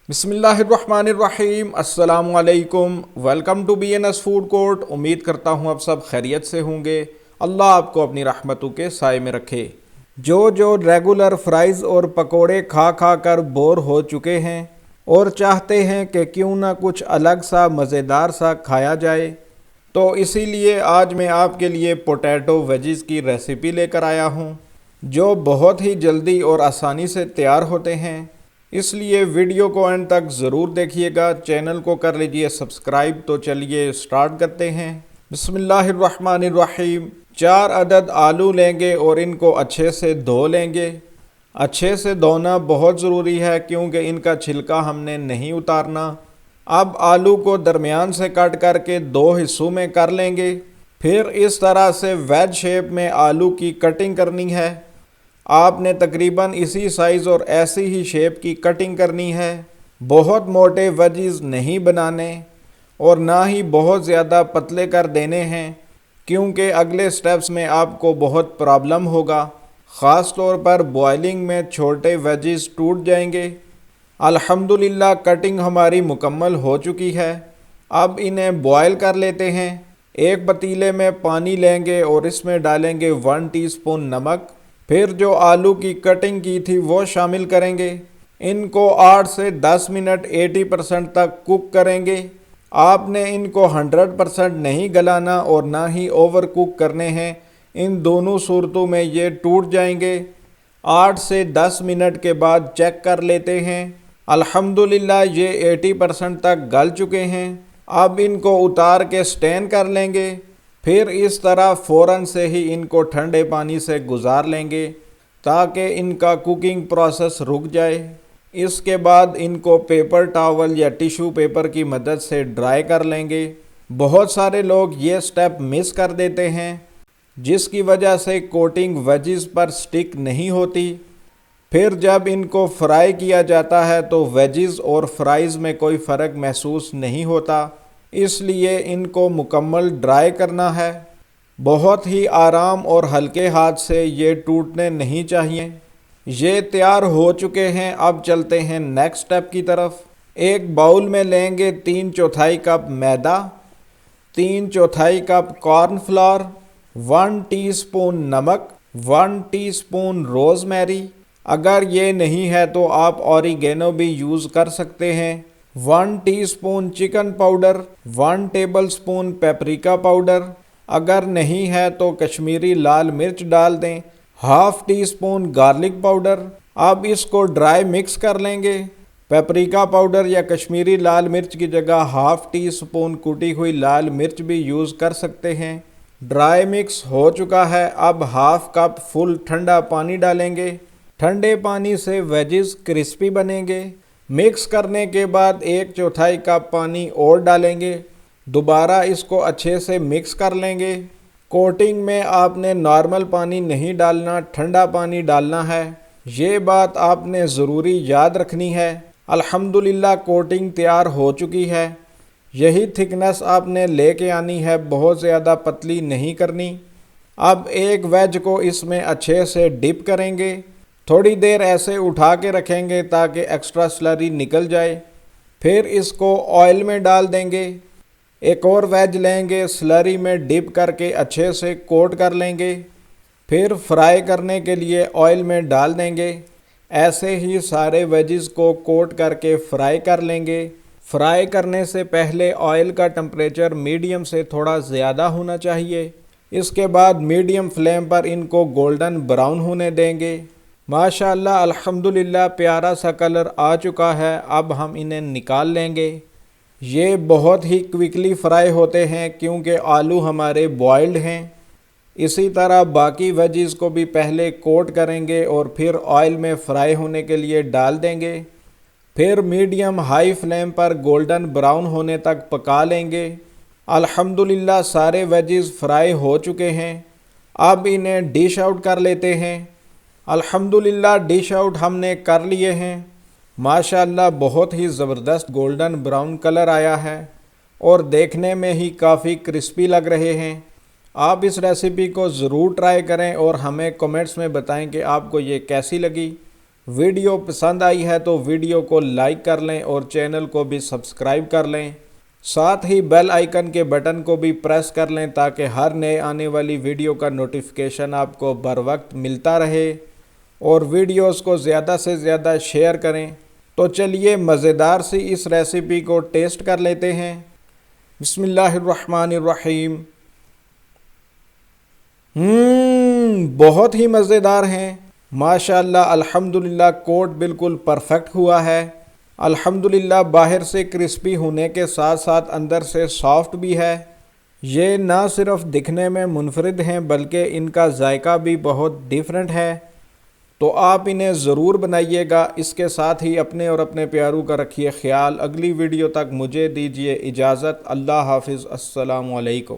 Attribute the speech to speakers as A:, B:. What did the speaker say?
A: بسم اللہ الرحمن الرحیم، السلام علیکم، welcome to B N S food court. امید کرتا ہوں آپ سب خیریت سے ہوں گے۔ اللہ آپ کو اپنی رحمتوں کے سائے میں رکھے۔ جو ریگولر فرائز اور پکوڑے کھا کھا کر بور ہو چکے ہیں اور چاہتے ہیں کہ کیوں نہ کچھ الگ سا مزیدار سا کھایا جائے، تو اسی لیے آج میں آپ کے لیے پوٹیٹو ویجز کی ریسیپی لے کر آیا ہوں، جو بہت ہی جلدی اور آسانی سے تیار ہوتے ہیں۔ اس لیے ویڈیو کو اینڈ تک ضرور دیکھیے گا، چینل کو کر لیجئے سبسکرائب۔ تو چلیے سٹارٹ کرتے ہیں۔ بسم اللہ الرحمن الرحیم۔ 4 عدد آلو لیں گے اور ان کو اچھے سے دھو لیں گے۔ اچھے سے دھونا بہت ضروری ہے کیونکہ ان کا چھلکا ہم نے نہیں اتارنا۔ اب آلو کو درمیان سے کٹ کر کے 2 حصوں میں کر لیں گے۔ پھر اس طرح سے ویج شیپ میں آلو کی کٹنگ کرنی ہے۔ آپ نے تقریباً اسی سائز اور ایسی ہی شیپ کی کٹنگ کرنی ہے۔ بہت موٹے ویجز نہیں بنانے اور نہ ہی بہت زیادہ پتلے کر دینے ہیں، کیونکہ اگلے سٹیپس میں آپ کو بہت پرابلم ہوگا، خاص طور پر بوائلنگ میں چھوٹے ویجز ٹوٹ جائیں گے۔ الحمدللہ کٹنگ ہماری مکمل ہو چکی ہے۔ اب انہیں بوائل کر لیتے ہیں۔ ایک پتیلے میں پانی لیں گے اور اس میں ڈالیں گے 1 ٹی اسپون نمک۔ پھر جو آلو کی کٹنگ کی تھی وہ شامل کریں گے۔ ان کو 8 سے 10 منٹ 80% تک کوک کریں گے۔ آپ نے ان کو 100% نہیں گلانا اور نہ ہی اوور کوک کرنے ہیں، ان دونوں صورتوں میں یہ ٹوٹ جائیں گے۔ 8 سے 10 منٹ کے بعد چیک کر لیتے ہیں۔ الحمدللہ یہ 80% تک گل چکے ہیں۔ اب ان کو اتار کے سٹین کر لیں گے۔ پھر اس طرح فوراً سے ہی ان کو ٹھنڈے پانی سے گزار لیں گے تاکہ ان کا کوکنگ پروسیس رک جائے۔ اس کے بعد ان کو پیپر ٹاول یا ٹیشو پیپر کی مدد سے ڈرائی کر لیں گے۔ بہت سارے لوگ یہ سٹیپ مس کر دیتے ہیں، جس کی وجہ سے کوٹنگ ویجز پر سٹک نہیں ہوتی۔ پھر جب ان کو فرائی کیا جاتا ہے تو ویجز اور فرائز میں کوئی فرق محسوس نہیں ہوتا، اس لیے ان کو مکمل ڈرائی کرنا ہے۔ بہت ہی آرام اور ہلکے ہاتھ سے یہ ٹوٹنے نہیں چاہیے۔ یہ تیار ہو چکے ہیں۔ اب چلتے ہیں نیکسٹ سٹیپ کی طرف۔ ایک باؤل میں لیں گے 3/4 کپ میدا، 3/4 cup corn flour, 1 T spoon نمک، 1 ٹی اسپون روز میری، اگر یہ نہیں ہے تو آپ اوریگینو بھی یوز کر سکتے ہیں، 1 teaspoon chicken powder, 1 tablespoon paprika powder, اگر نہیں ہے تو کشمیری لال مرچ ڈال دیں، 1/2 ٹی اسپون گارلک پاؤڈر۔ اب اس کو ڈرائی مکس کر لیں گے۔ پیپریکا پاؤڈر یا کشمیری لال مرچ کی جگہ 1/2 ٹی اسپون کوٹی ہوئی لال مرچ بھی یوز کر سکتے ہیں۔ ڈرائی مکس ہو چکا ہے۔ اب 1/2 کپ فل ٹھنڈا پانی ڈالیں گے۔ ٹھنڈے پانی سے ویجز کرسپی بنیں گے۔ مکس کرنے کے بعد 1/4 کپ پانی اور ڈالیں گے۔ دوبارہ اس کو اچھے سے مکس کر لیں گے۔ کوٹنگ میں آپ نے نارمل پانی نہیں ڈالنا، ٹھنڈا پانی ڈالنا ہے، یہ بات آپ نے ضروری یاد رکھنی ہے۔ الحمدللہ کوٹنگ تیار ہو چکی ہے۔ یہی تھکنس آپ نے لے کے آنی ہے، بہت زیادہ پتلی نہیں کرنی۔ اب ایک ویج کو اس میں اچھے سے ڈپ کریں گے۔ تھوڑی دیر ایسے اٹھا کے رکھیں گے تاکہ ایکسٹرا سلری نکل جائے۔ پھر اس کو آئل میں ڈال دیں گے۔ ایک اور ویج لیں گے، سلری میں ڈپ کر کے اچھے سے کوٹ کر لیں گے۔ پھر فرائی کرنے کے لیے آئل میں ڈال دیں گے۔ ایسے ہی سارے ویجز کو کوٹ کر کے فرائی کر لیں گے۔ فرائی کرنے سے پہلے آئل کا ٹمپریچر میڈیم سے تھوڑا زیادہ ہونا چاہیے۔ اس کے بعد میڈیم فلیم پر ان کو گولڈن براؤن ہونے دیں گے۔ ماشاءاللہ الحمدللہ پیارا سا کلر آ چکا ہے۔ اب ہم انہیں نکال لیں گے۔ یہ بہت ہی کوئکلی فرائی ہوتے ہیں کیونکہ آلو ہمارے بوائلڈ ہیں۔ اسی طرح باقی ویجز کو بھی پہلے کوٹ کریں گے اور پھر آئل میں فرائی ہونے کے لیے ڈال دیں گے۔ پھر میڈیم ہائی فلیم پر گولڈن براؤن ہونے تک پکا لیں گے۔ الحمدللہ سارے ویجز فرائی ہو چکے ہیں۔ اب انہیں ڈش آؤٹ کر لیتے ہیں۔ الحمدللہ ڈش آؤٹ ہم نے کر لیے ہیں۔ ماشاءاللہ بہت ہی زبردست گولڈن براؤن کلر آیا ہے اور دیکھنے میں ہی کافی کرسپی لگ رہے ہیں۔ آپ اس ریسیپی کو ضرور ٹرائی کریں اور ہمیں کمنٹس میں بتائیں کہ آپ کو یہ کیسی لگی۔ ویڈیو پسند آئی ہے تو ویڈیو کو لائک کر لیں اور چینل کو بھی سبسکرائب کر لیں، ساتھ ہی بیل آئیکن کے بٹن کو بھی پریس کر لیں تاکہ ہر نئے آنے والی ویڈیو کا نوٹیفیکیشن آپ کو بر وقت ملتا رہے، اور ویڈیوز کو زیادہ سے زیادہ شیئر کریں۔ تو چلیے مزیدار سی اس ریسیپی کو ٹیسٹ کر لیتے ہیں۔ بسم اللہ الرحمن الرحیم۔ بہت ہی مزیدار ہیں ماشاءاللہ، الحمدللہ کوٹ بالکل پرفیکٹ ہوا ہے، الحمدللہ باہر سے کرسپی ہونے کے ساتھ ساتھ اندر سے سافٹ بھی ہے۔ یہ نہ صرف دکھنے میں منفرد ہیں بلکہ ان کا ذائقہ بھی بہت ڈیفرنٹ ہے، تو آپ انہیں ضرور بنائیے گا۔ اس کے ساتھ ہی اپنے اور اپنے پیاروں کا رکھیے خیال۔ اگلی ویڈیو تک مجھے دیجیے اجازت، اللہ حافظ، السلام علیکم۔